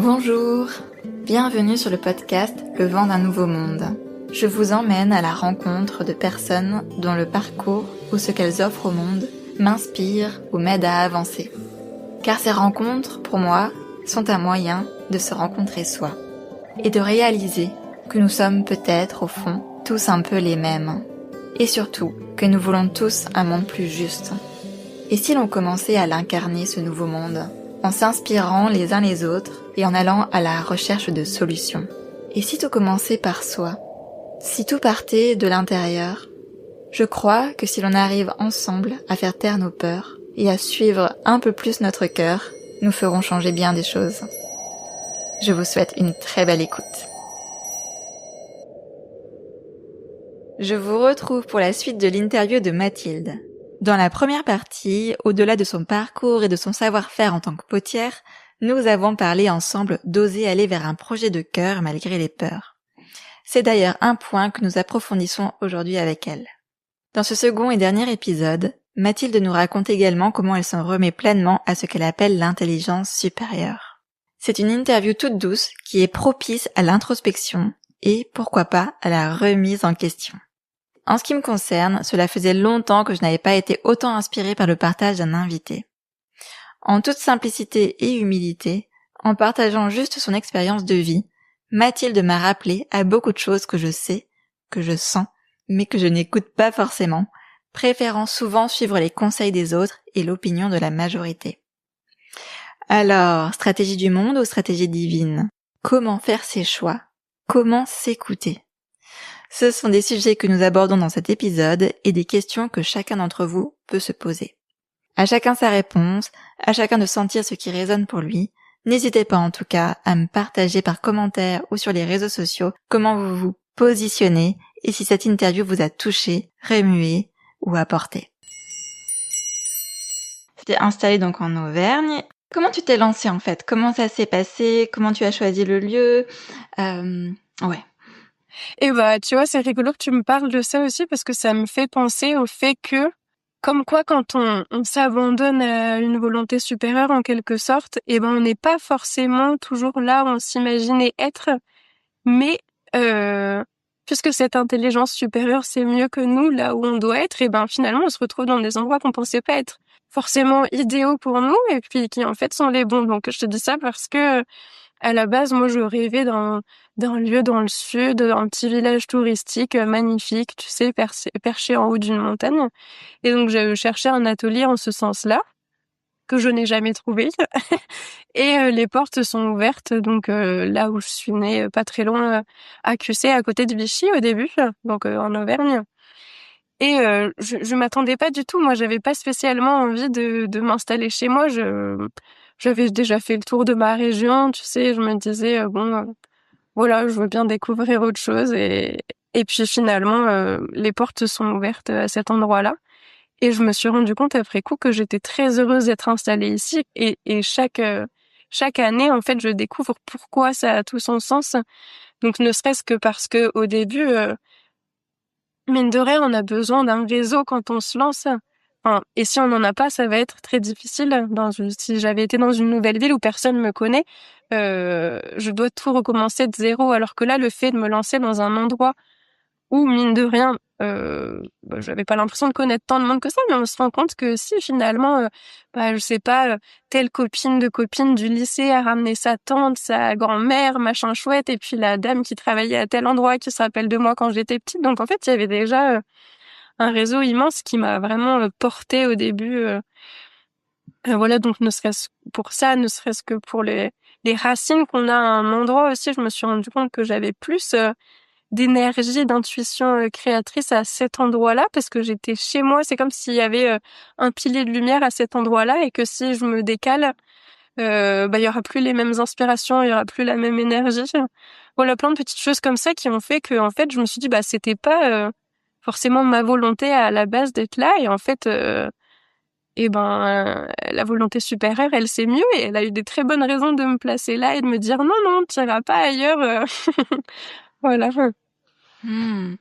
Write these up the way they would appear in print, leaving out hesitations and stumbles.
Bonjour, bienvenue sur le podcast Le vent d'un nouveau monde. Je vous emmène à la rencontre de personnes dont le parcours ou ce qu'elles offrent au monde m'inspire ou m'aide à avancer. Car ces rencontres, pour moi, sont un moyen de se rencontrer soi et de réaliser que nous sommes peut-être, au fond, tous un peu les mêmes. Et surtout, que nous voulons tous un monde plus juste. Et si l'on commençait à l'incarner, ce nouveau monde, en s'inspirant les uns les autres et en allant à la recherche de solutions? Et si tout commençait par soi? Si tout partait de l'intérieur? Je crois que si l'on arrive ensemble à faire taire nos peurs et à suivre un peu plus notre cœur, nous ferons changer bien des choses. Je vous souhaite une très belle écoute. Je vous retrouve pour la suite de l'interview de Mathilde. Dans la première partie, au-delà de son parcours et de son savoir-faire en tant que potière, nous avons parlé ensemble d'oser aller vers un projet de cœur malgré les peurs. C'est d'ailleurs un point que nous approfondissons aujourd'hui avec elle. Dans ce second et dernier épisode, Mathilde nous raconte également comment elle s'en remet pleinement à ce qu'elle appelle l'intelligence supérieure. C'est une interview toute douce qui est propice à l'introspection et, pourquoi pas, à la remise en question. En ce qui me concerne, cela faisait longtemps que je n'avais pas été autant inspirée par le partage d'un invité. En toute simplicité et humilité, en partageant juste son expérience de vie, Mathilde m'a rappelé à beaucoup de choses que je sais, que je sens, mais que je n'écoute pas forcément, préférant souvent suivre les conseils des autres et l'opinion de la majorité. Alors, stratégie du monde ou stratégie divine? Comment faire ses choix? Comment s'écouter? Ce sont des sujets que nous abordons dans cet épisode et des questions que chacun d'entre vous peut se poser. À chacun sa réponse, à chacun de sentir ce qui résonne pour lui. N'hésitez pas en tout cas à me partager par commentaire ou sur les réseaux sociaux comment vous vous positionnez et si cette interview vous a touché, remué ou apporté. Tu t'es installée donc en Auvergne. Comment tu t'es lancée en fait? Comment ça s'est passé? Comment tu as choisi le lieu? Ouais. Et tu vois, c'est rigolo que tu me parles de ça aussi parce que ça me fait penser au fait que, comme quoi, quand on s'abandonne à une volonté supérieure en quelque sorte, on n'est pas forcément toujours là où on s'imaginait être, mais puisque cette intelligence supérieure sait mieux que nous là où on doit être, finalement on se retrouve dans des endroits qu'on pensait pas être forcément idéaux pour nous et puis qui en fait sont les bons. Donc je te dis ça parce que à la base, moi, je rêvais d'un lieu dans le sud, un petit village touristique magnifique, tu sais, perché en haut d'une montagne. Et donc, j'ai cherché un atelier en ce sens-là, que je n'ai jamais trouvé. Et les portes sont ouvertes, donc là où je suis née, pas très loin, à Cussé, à côté de Vichy au début, donc en Auvergne. Et je m'attendais pas du tout. Moi, j'avais pas spécialement envie de m'installer chez moi. J'avais déjà fait le tour de ma région, tu sais. Je me disais voilà, je veux bien découvrir autre chose. Et puis finalement, les portes sont ouvertes à cet endroit-là. Et je me suis rendu compte après coup que j'étais très heureuse d'être installée ici. Et chaque année, en fait, je découvre pourquoi ça a tout son sens. Donc, ne serait-ce que parce que au début, mine de rien, on a besoin d'un réseau quand on se lance. Enfin, et si on n'en a pas, ça va être très difficile. Si j'avais été dans une nouvelle ville où personne me connaît, je dois tout recommencer de zéro. Alors que là, le fait de me lancer dans un endroit où, mine de rien, j'avais pas l'impression de connaître tant de monde que ça, mais on se rend compte que si finalement, je sais pas, telle copine du lycée a ramené sa tante, sa grand-mère, machin chouette, et puis la dame qui travaillait à tel endroit qui se rappelle de moi quand j'étais petite. Donc en fait, il y avait déjà un réseau immense qui m'a vraiment portée au début. Voilà, donc ne serait-ce pour ça, ne serait-ce que pour les racines qu'on a à un endroit aussi, je me suis rendu compte que j'avais plus d'énergie, d'intuition créatrice à cet endroit-là, parce que j'étais chez moi. C'est comme s'il y avait un pilier de lumière à cet endroit-là, et que si je me décale, il y aura plus les mêmes inspirations, il y aura plus la même énergie. Voilà, plein de petites choses comme ça qui ont fait que, en fait, je me suis dit, c'était pas forcément ma volonté à la base d'être là, et en fait, la volonté supérieure, elle sait mieux, et elle a eu des très bonnes raisons de me placer là et de me dire non, tu iras pas ailleurs. Voilà. Mmh.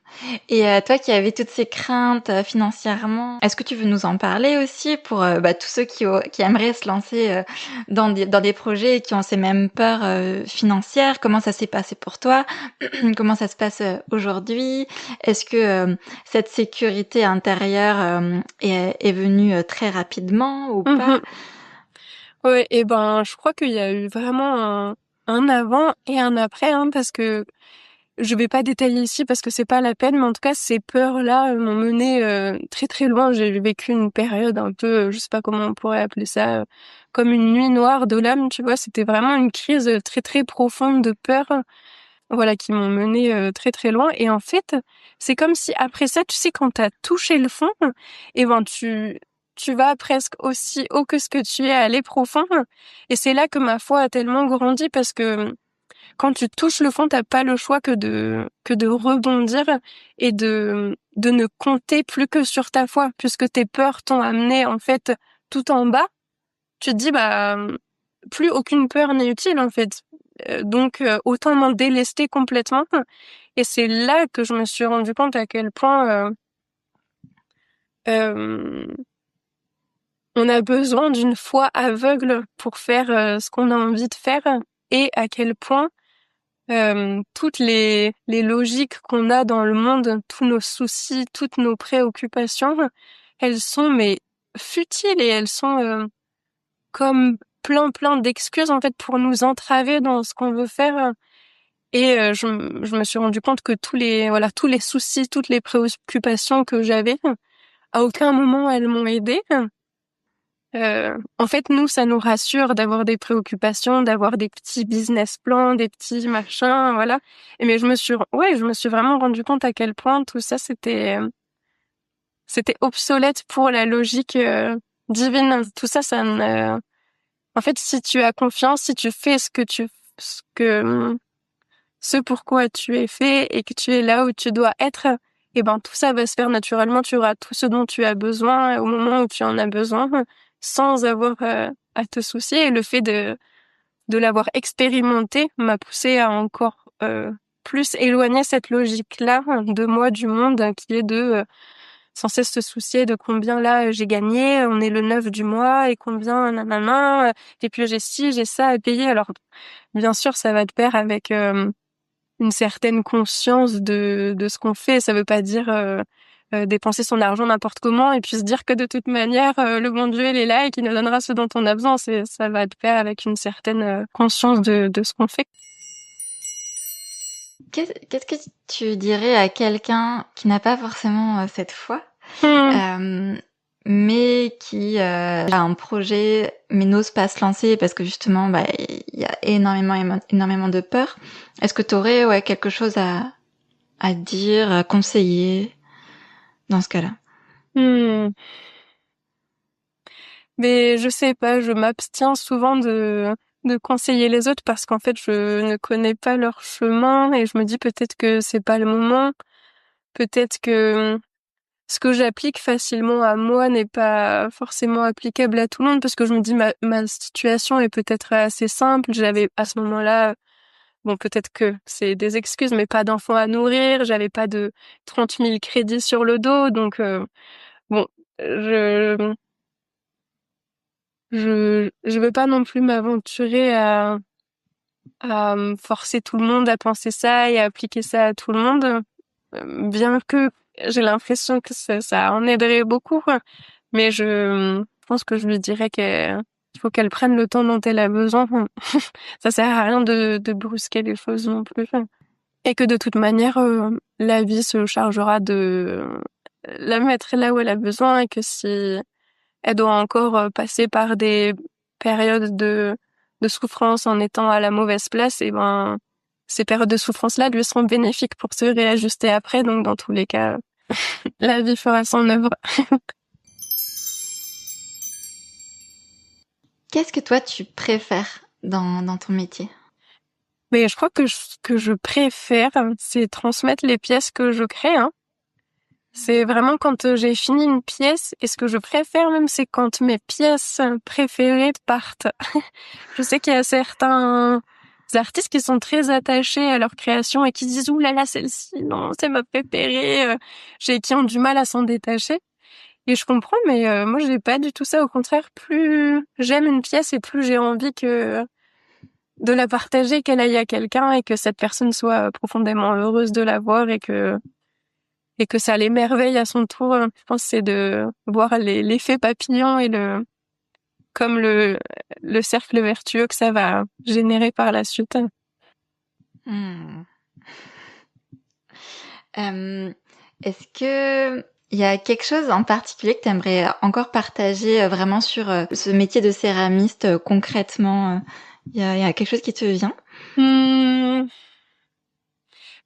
Et toi qui avais toutes ces craintes, financièrement, est-ce que tu veux nous en parler aussi pour, tous ceux qui aimeraient se lancer, dans des projets et qui ont ces mêmes peurs, financières? Comment ça s'est passé pour toi? Comment ça se passe, aujourd'hui? Est-ce que, cette sécurité intérieure, est venue, très rapidement ou pas? Mmh. Ouais, et ben, je crois qu'il y a eu vraiment un avant et un après, hein, parce que je vais pas détailler ici parce que c'est pas la peine, mais en tout cas, ces peurs-là m'ont menée très très loin. J'ai vécu une période un peu, je sais pas comment on pourrait appeler ça, comme une nuit noire de l'âme, tu vois. C'était vraiment une crise très très profonde de peur, voilà, qui m'ont menée très très loin. Et en fait, c'est comme si après ça, tu sais, quand t'as touché le fond, et ben tu vas presque aussi haut que ce que tu es allé profond. Et c'est là que ma foi a tellement grandi parce que quand tu touches le fond, t'as pas le choix que de rebondir et de ne compter plus que sur ta foi, puisque tes peurs t'ont amené en fait tout en bas. Tu te dis bah plus aucune peur n'est utile en fait. Donc autant m'en délester complètement. Et c'est là que je me suis rendu compte à quel point euh, on a besoin d'une foi aveugle pour faire ce qu'on a envie de faire et à quel point toutes les logiques qu'on a dans le monde, tous nos soucis, toutes nos préoccupations, elles sont mais futiles et elles sont comme plein d'excuses en fait pour nous entraver dans ce qu'on veut faire. Et je me suis rendu compte que tous les soucis, toutes les préoccupations que j'avais, à aucun moment elles m'ont aidée. En fait, nous, ça nous rassure d'avoir des préoccupations, d'avoir des petits business plans, des petits machins, voilà. Et mais je me suis vraiment rendu compte à quel point tout ça c'était obsolète pour la logique divine. Tout ça, en fait, si tu as confiance, si tu fais ce que, ce pourquoi tu es fait et que tu es là où tu dois être, et ben tout ça va se faire naturellement. Tu auras tout ce dont tu as besoin au moment où tu en as besoin, sans avoir à te soucier. Et le fait de l'avoir expérimenté m'a poussé à encore plus éloigner cette logique-là de moi, du monde, qui est de sans cesse se soucier de combien là j'ai gagné, on est le 9 du mois et combien nanana, et puis j'ai ci, j'ai ça à payer. Alors bien sûr, ça va de pair avec une certaine conscience de ce qu'on fait. Ça veut pas dire dépenser son argent n'importe comment et puis se dire que de toute manière le bon Dieu il est là et qu'il nous donnera ce dont on a besoin. Ça va de pair avec une certaine conscience de ce qu'on fait. Qu'est-ce que tu dirais à quelqu'un qui n'a pas forcément, cette foi, Hmm. euh, mais qui, a un projet, mais n'ose pas se lancer parce que justement, il y a énormément de peur. Est-ce que tu aurais, ouais, quelque chose à dire, à conseiller dans ce cas-là? Hmm. Mais je sais pas, je m'abstiens souvent de conseiller les autres parce qu'en fait je ne connais pas leur chemin et je me dis peut-être que c'est pas le moment, peut-être que ce que j'applique facilement à moi n'est pas forcément applicable à tout le monde parce que je me dis ma situation est peut-être assez simple. J'avais à ce moment-là, bon peut-être que c'est des excuses, mais pas d'enfants à nourrir, j'avais pas de 30 000 crédits sur le dos, donc bon, je je veux pas non plus m'aventurer à forcer tout le monde à penser ça et à appliquer ça à tout le monde, bien que j'ai l'impression que ça en aiderait beaucoup, quoi. Mais je pense que je lui dirais qu'il faut qu'elle prenne le temps dont elle a besoin. Ça sert à rien de brusquer les choses non plus. Et que de toute manière, la vie se chargera de la mettre là où elle a besoin et que si elle doit encore passer par des périodes de souffrance en étant à la mauvaise place, et ben, ces périodes de souffrance-là lui seront bénéfiques pour se réajuster après. Donc, dans tous les cas, la vie fera son œuvre. Qu'est-ce que toi tu préfères dans ton métier? Mais je crois que ce que je préfère, c'est transmettre les pièces que je crée, hein. C'est vraiment quand j'ai fini une pièce, et ce que je préfère même, c'est quand mes pièces préférées partent. Je sais qu'il y a artistes qui sont très attachés à leur création et qui disent ouh là là, celle-ci, non, c'est ma préférée, qui ont du mal à s'en détacher. Et je comprends, mais moi j'ai pas du tout ça. Au contraire, plus j'aime une pièce et plus j'ai envie que de la partager, qu'elle aille à quelqu'un et que cette personne soit profondément heureuse de la voir et que ça l'émerveille à son tour. Je pense que c'est de voir l'effet papillon et comme le cercle vertueux que ça va générer par la suite. Hmm. Est-ce que il y a quelque chose en particulier que tu aimerais encore partager vraiment sur ce métier de céramiste concrètement? Il y a quelque chose qui te vient?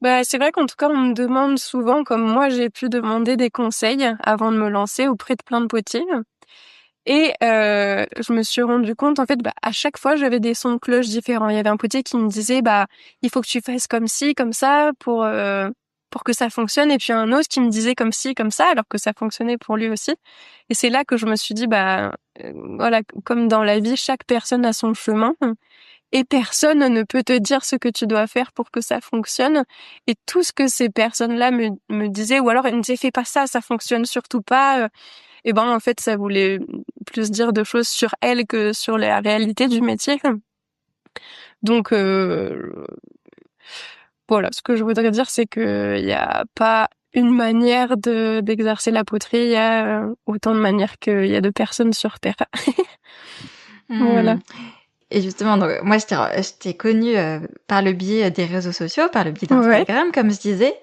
Bah, c'est vrai qu'en tout cas, on me demande souvent, comme moi, j'ai pu demander des conseils avant de me lancer auprès de plein de potiers. Et je me suis rendu compte, en fait, bah, à chaque fois, j'avais des sons de cloche différents. Il y avait un potier qui me disait, bah, il faut que tu fasses comme ci, comme ça, pour que ça fonctionne. Et puis un autre qui me disait comme ci, comme ça, alors que ça fonctionnait pour lui aussi. Et c'est là que je me suis dit, bah, voilà, comme dans la vie, chaque personne a son chemin. Et personne ne peut te dire ce que tu dois faire pour que ça fonctionne. Et tout ce que ces personnes-là me disaient, ou alors elles me disaient, fais pas ça, ça fonctionne surtout pas. Et ben, en fait, ça voulait plus dire de choses sur elles que sur la réalité du métier. Donc, voilà, ce que je voudrais dire, c'est que il y a pas une manière d'exercer la poterie, il y a autant de manières qu'il y a de personnes sur Terre. Voilà. Et justement, donc, moi, je t'ai connue par le biais des réseaux sociaux, par le biais Ouais. d'Instagram, comme je disais.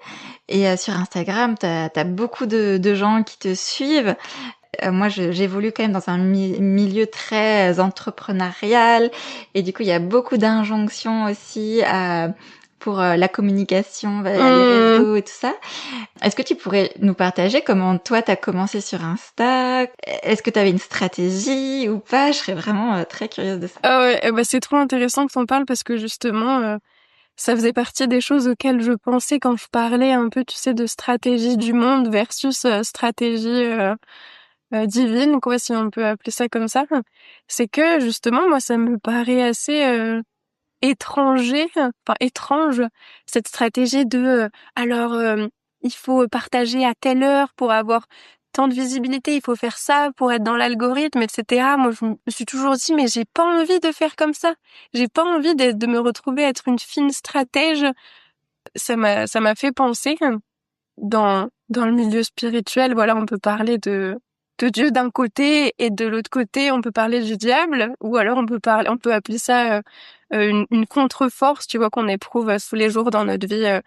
Et sur Instagram, t'as beaucoup de gens qui te suivent. Moi, j'évolue quand même dans un milieu très entrepreneurial. Et du coup, il y a beaucoup d'injonctions aussi pour la communication, les réseaux et tout ça. Est-ce que tu pourrais nous partager comment toi t'as commencé sur Insta? Est-ce que tu avais une stratégie ou pas? Je serais vraiment très curieuse de ça. Ah ouais, bah c'est trop intéressant que t'en parles parce que justement, ça faisait partie des choses auxquelles je pensais quand je parlais un peu, tu sais, de stratégie du monde versus stratégie divine, quoi, si on peut appeler ça comme ça. C'est que justement, moi, ça me paraît assez étrange, cette stratégie de il faut partager à telle heure pour avoir tant de visibilité, il faut faire ça pour être dans l'algorithme, etc. Moi, je me suis toujours dit, mais j'ai pas envie de faire comme ça. J'ai pas envie de me retrouver être une fine stratège. Ça m'a fait penser dans le milieu spirituel, voilà, on peut parler de Dieu d'un côté et de l'autre côté, on peut parler du diable, ou alors on peut appeler ça une contre-force, tu vois, qu'on éprouve tous les jours dans notre vie,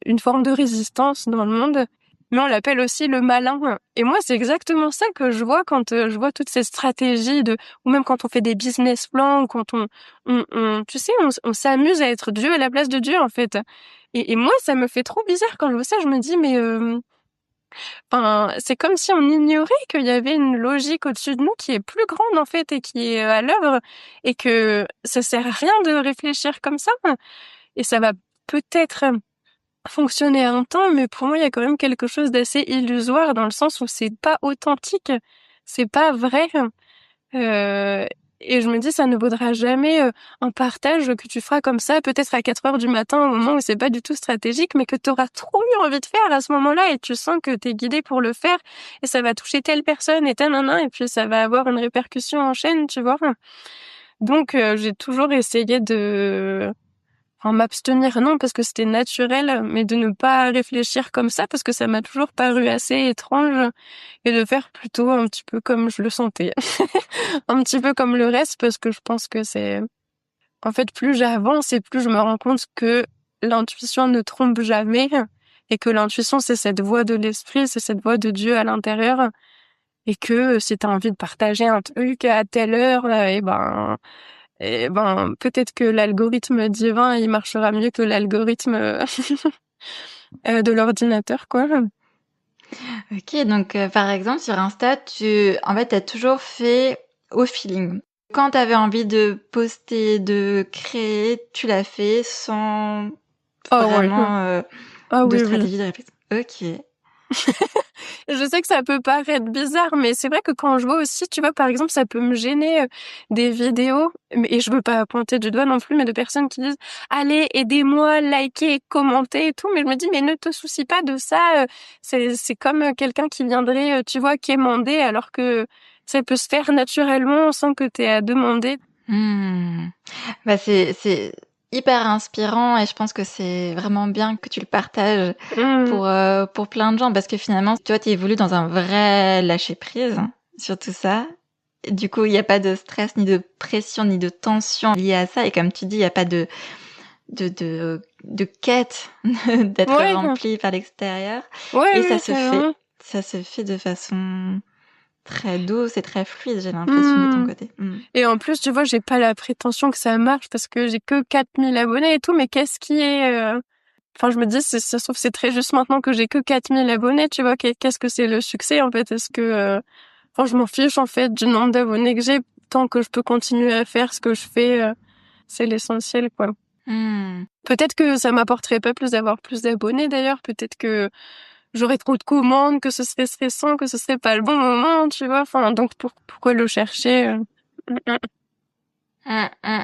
une forme de résistance dans le monde. Mais on l'appelle aussi le malin. Et moi, c'est exactement ça que je vois quand je vois toutes ces stratégies ou même quand on fait des business plans, quand tu sais, on s'amuse à être Dieu à la place de Dieu, en fait. Et moi, ça me fait trop bizarre quand je vois ça. Je me dis, mais enfin, c'est comme si on ignorait qu'il y avait une logique au-dessus de nous qui est plus grande en fait et qui est à l'œuvre et que ça sert à rien de réfléchir comme ça. Et ça va peut-être fonctionner un temps, mais pour moi, il y a quand même quelque chose d'assez illusoire dans le sens où c'est pas authentique, c'est pas vrai. Euh, et je me dis, ça ne vaudra jamais un partage que tu feras comme ça, peut-être à 4 heures du matin, au moment où c'est pas du tout stratégique, mais que tu auras trop eu envie de faire à ce moment-là et tu sens que t'es guidé pour le faire et ça va toucher telle personne et tel nanan et puis ça va avoir une répercussion en chaîne, tu vois. Donc, j'ai toujours essayé m'abstenir, non, parce que c'était naturel, mais de ne pas réfléchir comme ça, parce que ça m'a toujours paru assez étrange, et de faire plutôt un petit peu comme je le sentais. Un petit peu comme le reste, parce que je pense que c'est... En fait, plus j'avance et plus je me rends compte que l'intuition ne trompe jamais, et que l'intuition, c'est cette voix de l'esprit, c'est cette voix de Dieu à l'intérieur, et que si t'as envie de partager un truc à telle heure, peut-être que l'algorithme divin, il marchera mieux que l'algorithme de l'ordinateur, quoi. Ok, donc par exemple sur Insta, en fait, t'as toujours fait au feeling. Quand t'avais envie de poster, de créer, tu l'as fait sans Ah ouais. vraiment Ah de oui, oui. stratégie de réflexion. Ok. Je sais que ça peut paraître bizarre, mais c'est vrai que quand je vois aussi, tu vois, par exemple, ça peut me gêner des vidéos, et je veux pas pointer du doigt non plus, mais de personnes qui disent, allez, aidez-moi, likez, commentez et tout, mais je me dis, mais ne te soucie pas de ça, c'est comme quelqu'un qui viendrait, tu vois, quémander, alors que ça peut se faire naturellement sans que t'aies à demander. Bah c'est hyper inspirant et je pense que c'est vraiment bien que tu le partages Mmh. pour plein de gens parce que finalement, tu vois, tu évolues dans un vrai lâcher prise sur tout ça. Et du coup, il n'y a pas de stress, ni de pression, ni de tension liée à ça. Et comme tu dis, il n'y a pas de quête d'être Ouais, rempli par l'extérieur. ouais, Et ça ouais, se fait. carrément. Ça se fait de façon très douce et très fluide, j'ai l'impression, de ton Mmh. côté. Et en plus, tu vois, j'ai pas la prétention que ça marche parce que j'ai que 4000 abonnés et tout, mais qu'est-ce qui est... Enfin, je me dis, ça se trouve, c'est très juste maintenant que j'ai que 4000 abonnés, tu vois, qu'est-ce que c'est le succès, en fait? Est-ce que... Enfin, je m'en fiche, en fait, du nombre d'abonnés que j'ai, tant que je peux continuer à faire ce que je fais, c'est l'essentiel, quoi. Mm. Peut-être que ça m'apporterait pas plus d'avoir plus d'abonnés, d'ailleurs. Peut-être que j'aurais trop de commandes, que ce serait stressant, que ce serait pas le bon moment, tu vois. Enfin, donc, pourquoi le chercher? Mm, mm.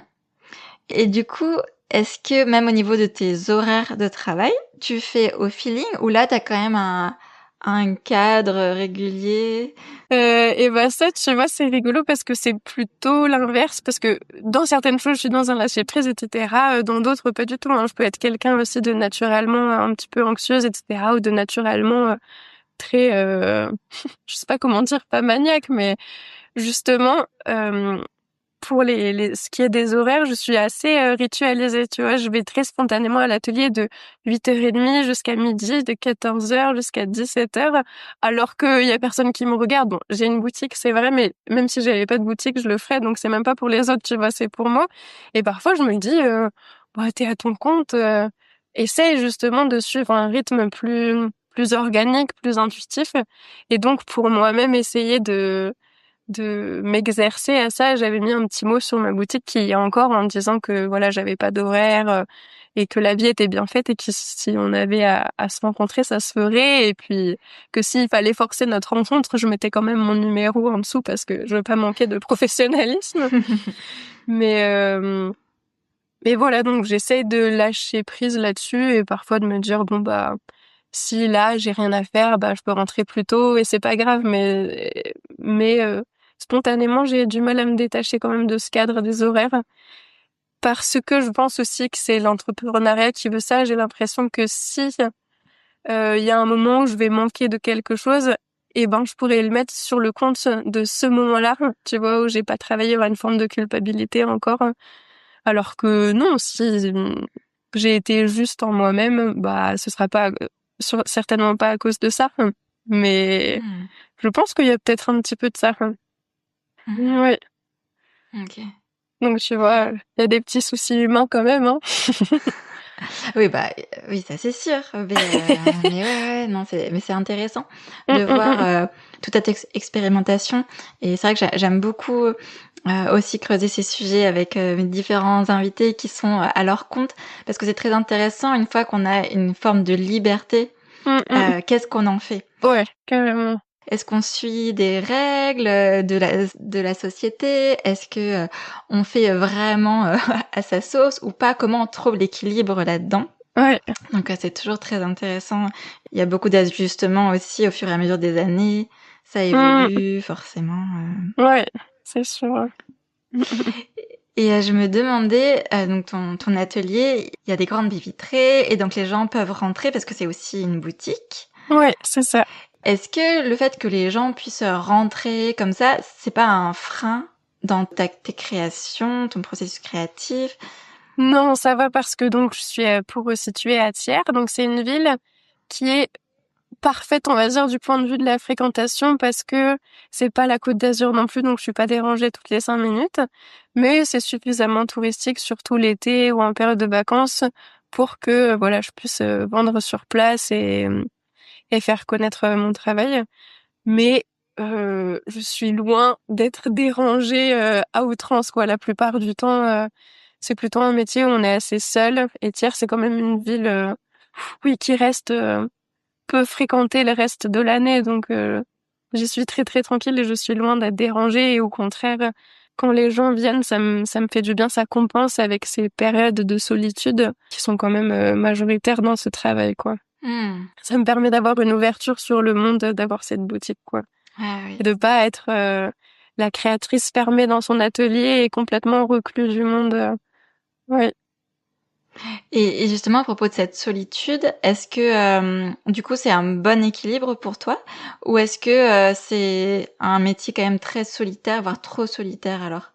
Et du coup, est-ce que même au niveau de tes horaires de travail, tu fais au feeling ou là, t'as quand même un cadre régulier? Et bah ça, tu vois, c'est rigolo parce que c'est plutôt l'inverse, parce que dans certaines choses, je suis dans un lâcher-prise, etc. Dans d'autres, pas du tout, hein. Je peux être quelqu'un aussi de naturellement un petit peu anxieuse, etc. ou de naturellement très, je sais pas comment dire, pas maniaque, mais justement, pour ce qui est des horaires, je suis assez ritualisée, tu vois. Je vais très spontanément à l'atelier de 8h30 jusqu'à midi, de 14h jusqu'à 17h, alors qu'il y a personne qui me regarde. Bon, j'ai une boutique, c'est vrai, mais même si j'avais pas de boutique, je le ferais, donc c'est même pas pour les autres, tu vois, c'est pour moi. Et parfois, je me dis, bah, t'es à ton compte, essaye justement de suivre un rythme plus organique, plus intuitif. Et donc, pour moi-même, essayer de m'exercer à ça. J'avais mis un petit mot sur ma boutique qui y est encore en disant que voilà, j'avais pas d'horaire et que la vie était bien faite et que si on avait à se rencontrer, ça se ferait et puis que s'il fallait forcer notre rencontre, je mettais quand même mon numéro en dessous parce que je veux pas manquer de professionnalisme. Mais mais voilà, donc j'essaye de lâcher prise là-dessus et parfois de me dire bon bah si là j'ai rien à faire, bah je peux rentrer plus tôt et c'est pas grave, mais spontanément j'ai du mal à me détacher quand même de ce cadre des horaires parce que je pense aussi que c'est l'entrepreneuriat qui veut ça. J'ai l'impression que si il y a un moment où je vais manquer de quelque chose, et ben je pourrais le mettre sur le compte de ce moment-là, tu vois, où j'ai pas travaillé, il y aura une forme de culpabilité encore. Alors que non, si j'ai été juste en moi-même, bah ce sera pas certainement pas à cause de ça. Mais Mm. je pense qu'il y a peut-être un petit peu de ça. Mhm. Ouais. Ok. Donc tu vois, il y a des petits soucis humains quand même, hein. Oui, bah, oui, ça c'est sûr. Mais ouais, non, mais c'est intéressant de voir Mm. toute cette expérimentation. Et c'est vrai que j'aime beaucoup aussi creuser ces sujets avec mes différents invités qui sont à leur compte, parce que c'est très intéressant une fois qu'on a une forme de liberté. Mm. Qu'est-ce qu'on en fait? Ouais, carrément. Est-ce qu'on suit des règles de la société? Est-ce que on fait vraiment à sa sauce ou pas? Comment on trouve l'équilibre là-dedans? Ouais. Donc c'est toujours très intéressant. Il y a beaucoup d'ajustements aussi au fur et à mesure des années. Ça Mm. évolue forcément. Ouais, c'est sûr. Et je me demandais, donc ton atelier, il y a des grandes baies vitrées et donc les gens peuvent rentrer parce que c'est aussi une boutique. Ouais, c'est ça. Est-ce que le fait que les gens puissent rentrer comme ça, c'est pas un frein dans tes créations, ton processus créatif? Non, ça va parce que donc je suis pour resituer à Thiers, donc c'est une ville qui est parfaite, on va dire, du point de vue de la fréquentation parce que c'est pas la Côte d'Azur non plus, donc je suis pas dérangée toutes les 5 minutes, mais c'est suffisamment touristique, surtout l'été ou en période de vacances, pour que voilà, je puisse vendre sur place et faire connaître mon travail. Mais je suis loin d'être dérangée à outrance, quoi. La plupart du temps, c'est plutôt un métier où on est assez seul. Et Thiers, c'est quand même une ville, oui, qui reste peu fréquenter le reste de l'année, donc j'y suis très très tranquille et je suis loin d'être dérangée. Et au contraire, quand les gens viennent, ça me fait du bien, ça compense avec ces périodes de solitude qui sont quand même majoritaires dans ce travail, quoi. Ça me permet d'avoir une ouverture sur le monde, d'avoir cette boutique, quoi. Ah oui. Et de pas être la créatrice fermée dans son atelier et complètement reclus du monde. Ouais. Et justement, à propos de cette solitude, est-ce que du coup c'est un bon équilibre pour toi, ou est-ce que c'est un métier quand même très solitaire, voire trop solitaire alors?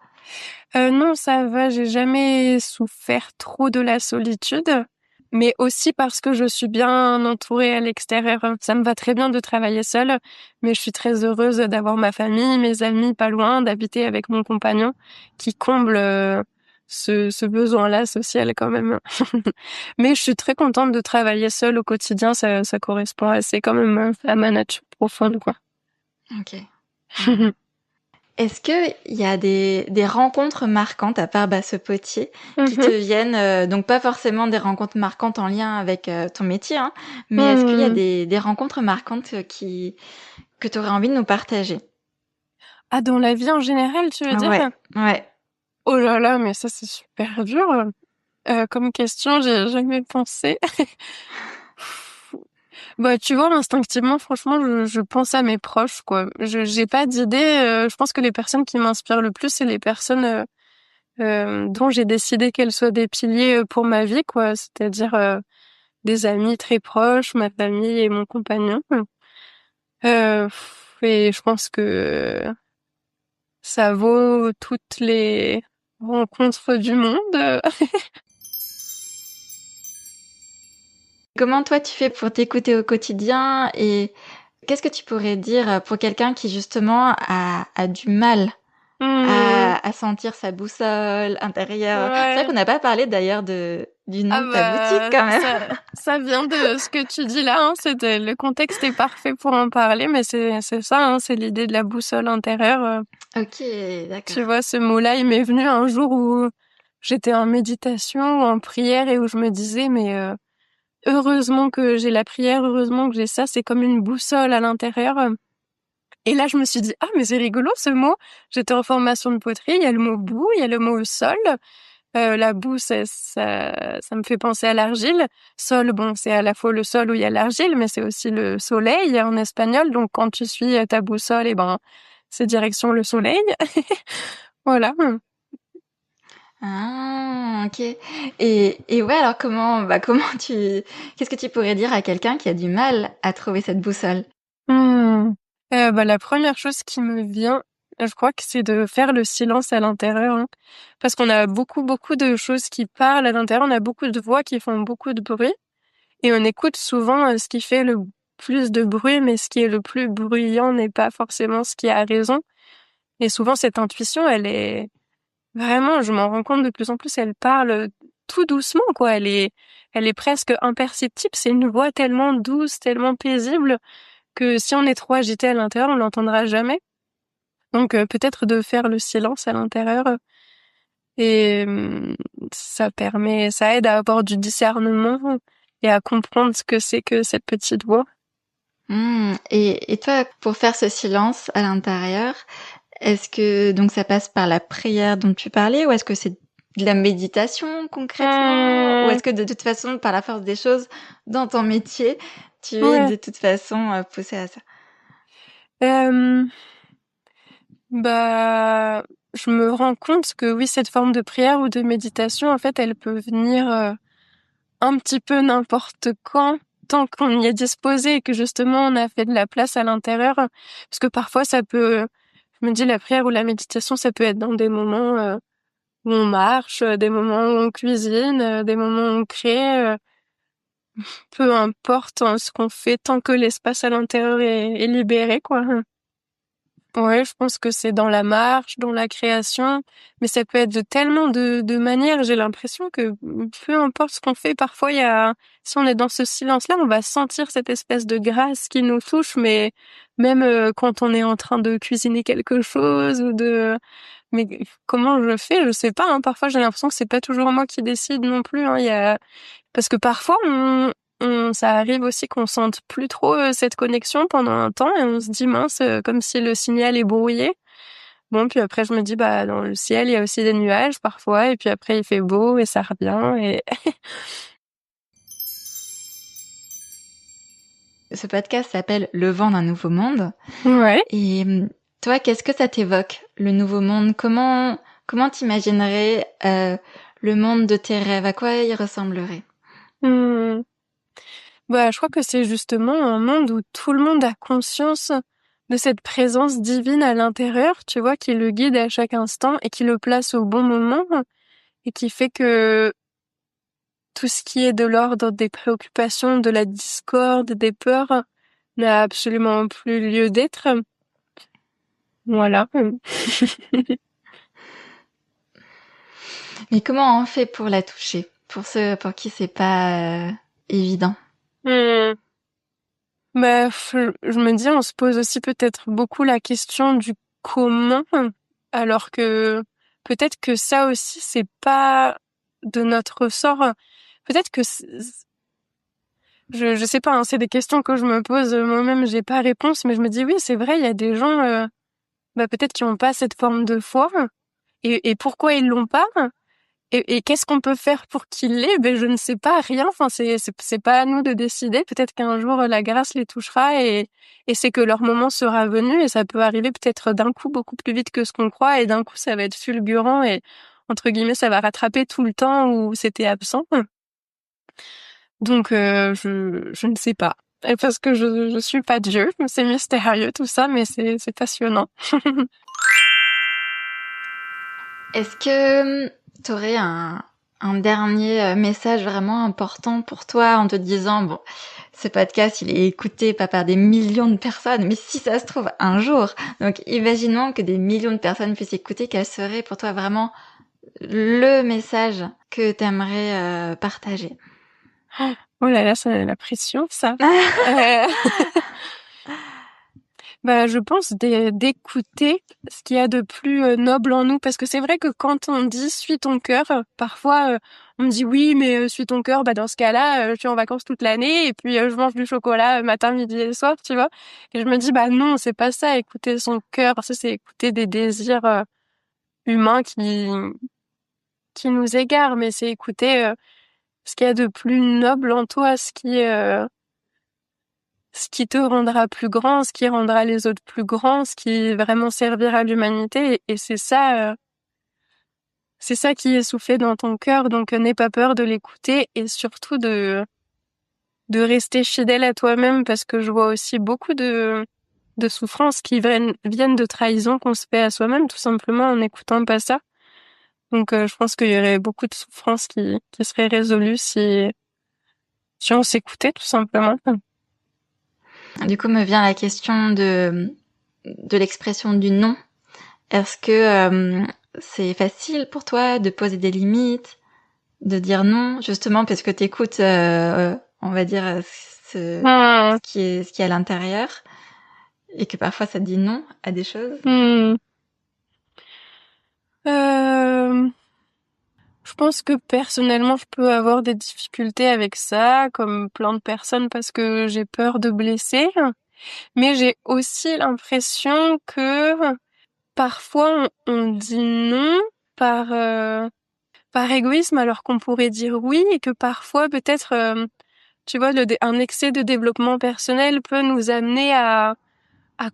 Non, ça va, j'ai jamais souffert trop de la solitude, mais aussi parce que je suis bien entourée à l'extérieur. Ça me va très bien de travailler seule, mais je suis très heureuse d'avoir ma famille, mes amis pas loin, d'habiter avec mon compagnon qui comble ce besoin-là social quand même. Mais je suis très contente de travailler seule au quotidien, ça correspond assez quand même à ma nature profonde, quoi. Ok. Est-ce que il y a des rencontres marquantes à part ce potier qui te viennent, donc pas forcément des rencontres marquantes en lien avec ton métier, hein, mais est-ce qu'il y a des rencontres marquantes que tu aurais envie de nous partager? Ah, dans la vie en général, tu veux dire? Ouais, ouais. Oh là là, mais ça c'est super dur. Comme question, j'ai jamais pensé. Bah, tu vois, instinctivement, franchement, je pense à mes proches, quoi. J'ai pas d'idée. Je pense que les personnes qui m'inspirent le plus, c'est les personnes dont j'ai décidé qu'elles soient des piliers pour ma vie, quoi. C'est-à-dire des amis très proches, ma famille et mon compagnon. Euh, et je pense que ça vaut toutes les rencontres du monde. Comment toi tu fais pour t'écouter au quotidien, et qu'est-ce que tu pourrais dire pour quelqu'un qui justement a du mal Hmm, à sentir sa boussole intérieure? C'est vrai ouais. qu'on n'a pas parlé d'ailleurs du nom Ah de ta boutique bah quand même. ça vient de ce que tu dis là, hein. C'était le contexte est parfait pour en parler, mais c'est ça, hein, c'est l'idée de la boussole intérieure. Ok, d'accord. Tu vois, ce mot-là, il m'est venu un jour où j'étais en méditation, en prière, et où je me disais, mais heureusement que j'ai la prière, heureusement que j'ai ça, c'est comme une boussole à l'intérieur. Et là, je me suis dit, ah, mais c'est rigolo ce mot. J'étais en formation de poterie, il y a le mot boue, il y a le mot sol. La boue, ça me fait penser à l'argile. Sol, bon, c'est à la fois le sol où il y a l'argile, mais c'est aussi le soleil en espagnol. Donc, quand tu suis ta boussole, eh ben, c'est direction le soleil. Voilà. Ah, ok. Et ouais, alors comment qu'est-ce que tu pourrais dire à quelqu'un qui a du mal à trouver cette boussole? Hmm. Bah, la première chose qui me vient, je crois que c'est de faire le silence à l'intérieur, hein. Parce qu'on a beaucoup, beaucoup de choses qui parlent à l'intérieur. On a beaucoup de voix qui font beaucoup de bruit. Et on écoute souvent ce qui fait le plus de bruit, mais ce qui est le plus bruyant n'est pas forcément ce qui a raison. Et souvent, cette intuition, elle est vraiment, je m'en rends compte de plus en plus, elle parle tout doucement, quoi. Elle est presque imperceptible. C'est une voix tellement douce, tellement paisible que si on est trop agité à l'intérieur, on l'entendra jamais. Donc, peut-être de faire le silence à l'intérieur. Et ça aide à avoir du discernement et à comprendre ce que c'est que cette petite voix. Et toi, pour faire ce silence à l'intérieur, est-ce que donc ça passe par la prière dont tu parlais, ou est-ce que c'est de la méditation concrètement, ou Mmh, est-ce que de toute façon, par la force des choses, dans ton métier, tu es ouais. de toute façon poussée à ça? Euh, Bah, je me rends compte que oui, cette forme de prière ou de méditation, en fait, elle peut venir un petit peu n'importe quand, tant qu'on y est disposé et que justement on a fait de la place à l'intérieur. Parce que parfois, je me dis, la prière ou la méditation, ça peut être dans des moments où on marche, des moments où on cuisine, des moments où on crée. Peu importe hein, ce qu'on fait, tant que l'espace à l'intérieur est libéré, quoi. Ouais, je pense que c'est dans la marche, dans la création, mais ça peut être de tellement de manières. J'ai l'impression que peu importe ce qu'on fait, parfois si on est dans ce silence-là, on va sentir cette espèce de grâce qui nous touche, mais même quand on est en train de cuisiner quelque chose mais comment je fais, je sais pas, hein. Parfois j'ai l'impression que c'est pas toujours moi qui décide non plus, hein. Parce que parfois ça arrive aussi qu'on sente plus trop cette connexion pendant un temps et on se dit mince, comme si le signal est brouillé. Bon, puis après je me dis bah dans le ciel il y a aussi des nuages parfois et puis après il fait beau et ça revient et Ce podcast s'appelle Le vent d'un nouveau monde. ouais. Et toi, qu'est-ce que ça t'évoque, le nouveau monde? Comment t'imaginerais le monde de tes rêves? À quoi il ressemblerait? Hmm. Bah, je crois que c'est justement un monde où tout le monde a conscience de cette présence divine à l'intérieur, tu vois, qui le guide à chaque instant et qui le place au bon moment et qui fait que tout ce qui est de l'ordre des préoccupations, de la discorde, des peurs n'a absolument plus lieu d'être. Voilà. Mais comment on fait pour la toucher? Pour ceux pour qui c'est pas évident. Hmm. Bah, je me dis, on se pose aussi peut-être beaucoup la question du comment, alors que peut-être que ça aussi, c'est pas de notre ressort. Peut-être que je sais pas, hein, c'est des questions que je me pose moi-même, j'ai pas réponse, mais je me dis oui, c'est vrai, il y a des gens, bah peut-être qui ont pas cette forme de foi, et pourquoi ils l'ont pas? Et qu'est-ce qu'on peut faire pour qu'il l'ait? Ben, je ne sais pas, rien. Enfin, c'est pas à nous de décider. Peut-être qu'un jour, la grâce les touchera et c'est que leur moment sera venu et ça peut arriver peut-être d'un coup beaucoup plus vite que ce qu'on croit et d'un coup, ça va être fulgurant et, entre guillemets, ça va rattraper tout le temps où c'était absent. Donc, je ne sais pas. Et parce que je suis pas Dieu. C'est mystérieux tout ça, mais c'est passionnant. Est-ce que t'aurais un dernier message vraiment important pour toi en te disant, bon, ce podcast, il est écouté pas par des millions de personnes, mais si ça se trouve un jour, donc imaginons que des millions de personnes puissent écouter, quel serait pour toi vraiment le message que t'aimerais partager? Oh là là, ça, la pression, ça. Euh, Bah, je pense d'écouter ce qu'il y a de plus noble en nous, parce que c'est vrai que quand on dit suis ton cœur, parfois on me dit oui, mais suis ton cœur, bah dans ce cas-là, je suis en vacances toute l'année et puis je mange du chocolat matin, midi et soir, tu vois. Et je me dis bah non, c'est pas ça, écouter son cœur, parce que c'est écouter des désirs humains qui nous égarent, mais c'est écouter ce qu'il y a de plus noble en toi, ce qui te rendra plus grand, ce qui rendra les autres plus grands, ce qui vraiment servira l'humanité. Et c'est ça qui est soufflé dans ton cœur. Donc, n'aie pas peur de l'écouter et surtout de rester fidèle à toi-même parce que je vois aussi beaucoup de souffrances qui viennent de trahison qu'on se fait à soi-même, tout simplement en n'écoutant pas ça. Donc, je pense qu'il y aurait beaucoup de souffrances qui seraient résolues si on s'écoutait, tout simplement. Du coup, me vient la question de l'expression du non. Est-ce que c'est facile pour toi de poser des limites, de dire non, justement parce que t'écoutes, on va dire, Hmm. ce qui est à l'intérieur, et que parfois ça dit non à des choses? Hmm. Euh, Je pense que personnellement, je peux avoir des difficultés avec ça, comme plein de personnes, parce que j'ai peur de blesser. Mais j'ai aussi l'impression que parfois on dit non par par égoïsme, alors qu'on pourrait dire oui, et que parfois peut-être, tu vois, un excès de développement personnel peut nous amener à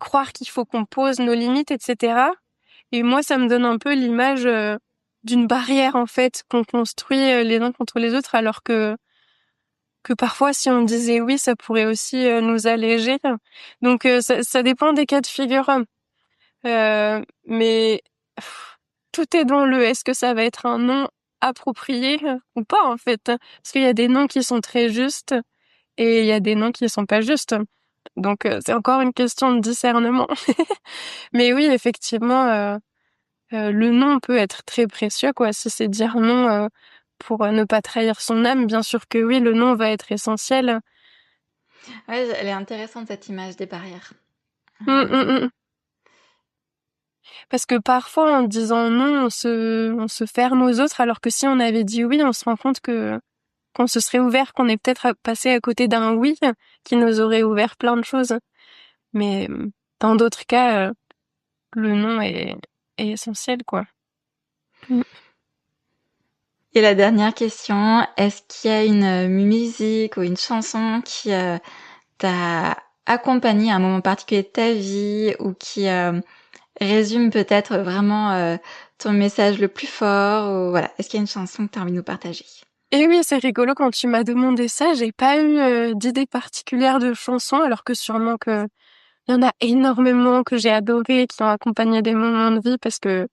croire qu'il faut qu'on pose nos limites, etc. Et moi, ça me donne un peu l'image d'une barrière, en fait, qu'on construit les uns contre les autres, alors que parfois, si on disait oui, ça pourrait aussi nous alléger. Donc, ça dépend des cas de figure. Mais tout est dans le est-ce que ça va être un nom approprié ou pas, en fait. Parce qu'il y a des noms qui sont très justes et il y a des noms qui sont pas justes. Donc, c'est encore une question de discernement. Mais oui, effectivement, le non peut être très précieux, quoi. Si c'est dire non pour ne pas trahir son âme, bien sûr que oui, le non va être essentiel. Ouais, elle est intéressante cette image des barrières. Hum, hum, hum. Parce que parfois, en disant non, on se ferme aux autres, alors que si on avait dit oui, on se rend compte qu'on se serait ouvert, qu'on est peut-être passé à côté d'un oui qui nous aurait ouvert plein de choses. Mais dans d'autres cas, le non est essentiel, quoi. Et la dernière question, est-ce qu'il y a une musique ou une chanson qui t'a accompagné à un moment particulier de ta vie ou qui résume peut-être vraiment ton message le plus fort ou voilà, est-ce qu'il y a une chanson que tu as envie de nous partager? Et oui, c'est rigolo quand tu m'as demandé ça, j'ai pas eu d'idée particulière de chanson, alors que sûrement que il y en a énormément que j'ai adoré, qui ont accompagné des moments de vie, parce que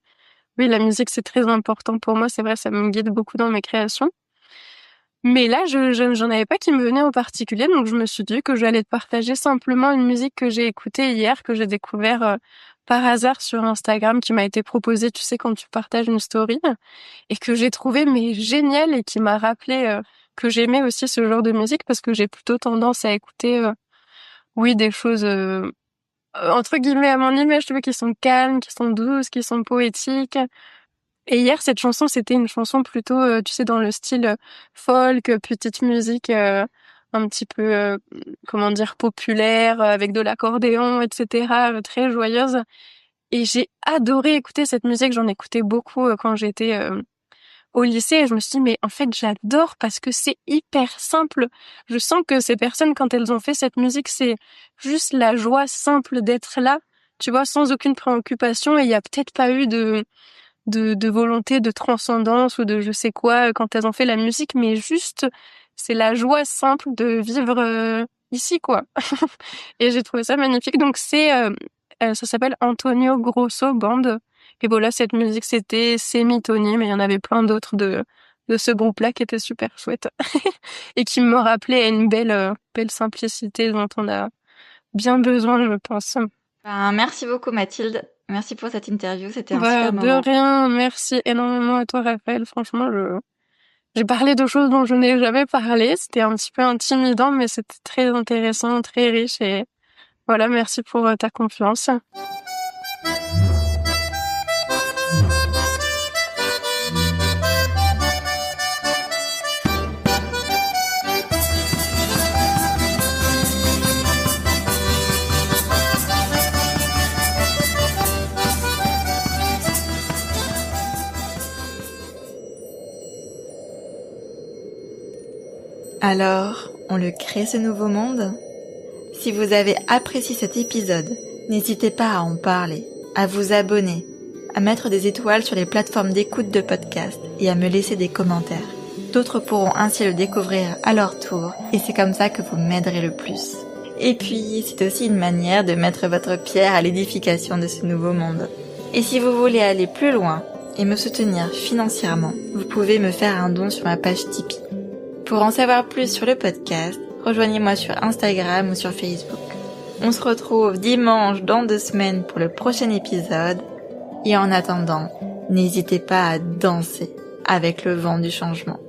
oui, la musique c'est très important pour moi, c'est vrai, ça me guide beaucoup dans mes créations. Mais là, j'en avais pas qui me venait en particulier, donc je me suis dit que j'allais te partager simplement une musique que j'ai écoutée hier, que j'ai découvert par hasard sur Instagram, qui m'a été proposée, tu sais, quand tu partages une story, et que j'ai trouvé mais géniale et qui m'a rappelé que j'aimais aussi ce genre de musique, parce que j'ai plutôt tendance à écouter, oui, des choses entre guillemets à mon image, tu vois, qui sont calmes, qui sont douces, qui sont poétiques. Et hier, cette chanson, c'était une chanson plutôt, tu sais, dans le style folk, petite musique, un petit peu, comment dire, populaire, avec de l'accordéon, etc., très joyeuse. Et j'ai adoré écouter cette musique. J'en écoutais beaucoup quand j'étais au lycée. Et je me suis dit, mais en fait, j'adore parce que c'est hyper simple. Je sens que ces personnes, quand elles ont fait cette musique, c'est juste la joie simple d'être là, tu vois, sans aucune préoccupation. Et il y a peut-être pas eu de volonté de transcendance ou de je sais quoi quand elles ont fait la musique, mais juste c'est la joie simple de vivre ici, quoi. Et j'ai trouvé ça magnifique. Donc ça s'appelle Antonio Grosso Band. Et voilà, cette musique c'était Semitoni, mais il y en avait plein d'autres de ce groupe-là qui étaient super chouettes et qui me rappelaient une belle simplicité dont on a bien besoin, je pense. Ben, merci beaucoup Mathilde. Merci pour cette interview, c'était un super De moment. rien, merci énormément à toi Raphaël. Franchement, j'ai parlé de choses dont je n'ai jamais parlé. C'était un petit peu intimidant, mais c'était très intéressant, très riche et voilà, merci pour ta confiance. Alors, on le crée ce nouveau monde? Si vous avez apprécié cet épisode, n'hésitez pas à en parler, à vous abonner, à mettre des étoiles sur les plateformes d'écoute de podcast et à me laisser des commentaires. D'autres pourront ainsi le découvrir à leur tour et c'est comme ça que vous m'aiderez le plus. Et puis, c'est aussi une manière de mettre votre pierre à l'édification de ce nouveau monde. Et si vous voulez aller plus loin et me soutenir financièrement, vous pouvez me faire un don sur ma page Tipeee. Pour en savoir plus sur le podcast, rejoignez-moi sur Instagram ou sur Facebook. On se retrouve dimanche dans 2 semaines pour le prochain épisode. Et en attendant, n'hésitez pas à danser avec le vent du changement.